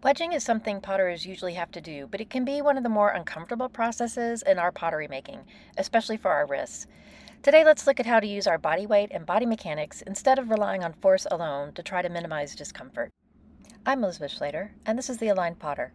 Wedging is something potters usually have to do, but it can be one of the more uncomfortable processes in our pottery making, especially for our wrists. Today, let's look at how to use our body weight and body mechanics instead of relying on force alone to try to minimize discomfort. I'm Elizabeth Schlater, and this is the Aligned Potter.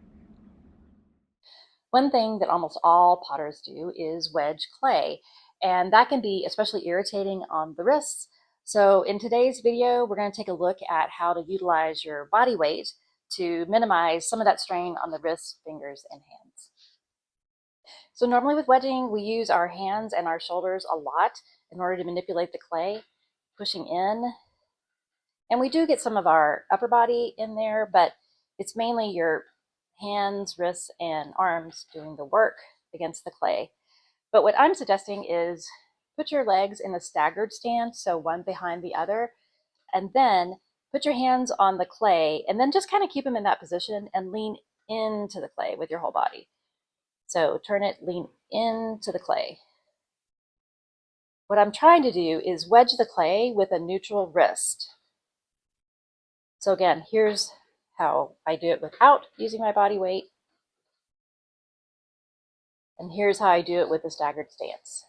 One thing that almost all potters do is wedge clay, and that can be especially irritating on the wrists. So in today's video, we're going to take a look at how to utilize your body weight to minimize some of that strain on the wrists, fingers, and hands. So normally with wedging, we use our hands and our shoulders a lot in order to manipulate the clay, pushing in. And we do get some of our upper body in there, but it's mainly your hands, wrists, and arms doing the work against the clay. But what I'm suggesting is put your legs in a staggered stance, so one behind the other, and then put your hands on the clay, and then just kind of keep them in that position and lean into the clay with your whole body. So turn it, lean into the clay. What I'm trying to do is wedge the clay with a neutral wrist. So again, here's how I do it without using my body weight. And here's how I do it with the staggered stance.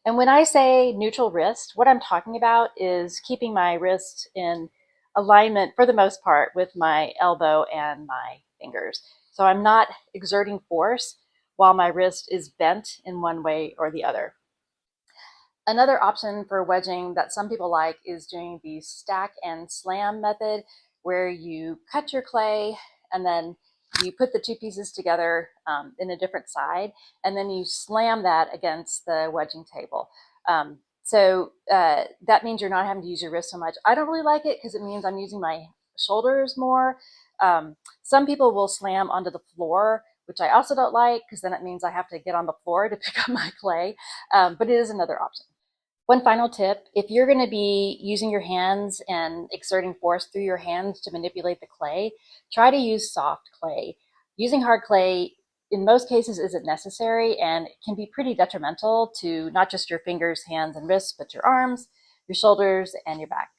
And when I say neutral wrist, what I'm talking about is keeping my wrist in alignment for the most part with my elbow and my fingers. So I'm not exerting force while my wrist is bent in one way or the other. Another option for wedging that some people like is doing the stack and slam method, where you cut your clay and then you put the two pieces together in a different side, and then you slam that against the wedging table. That means you're not having to use your wrist so much. I don't really like it because it means I'm using my shoulders more. Some people will slam onto the floor, which I also don't like because then it means I have to get on the floor to pick up my clay, but it is another option. One final tip, if you're going to be using your hands and exerting force through your hands to manipulate the clay, try to use soft clay. Using hard clay in most cases isn't necessary, and it can be pretty detrimental to not just your fingers, hands, and wrists, but your arms, your shoulders, and your back.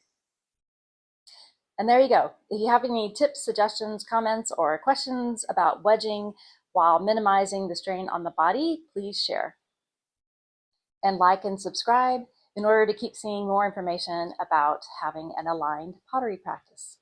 And there you go. If you have any tips, suggestions, comments, or questions about wedging while minimizing the strain on the body, please share. And like and subscribe in order to keep seeing more information about having an aligned pottery practice.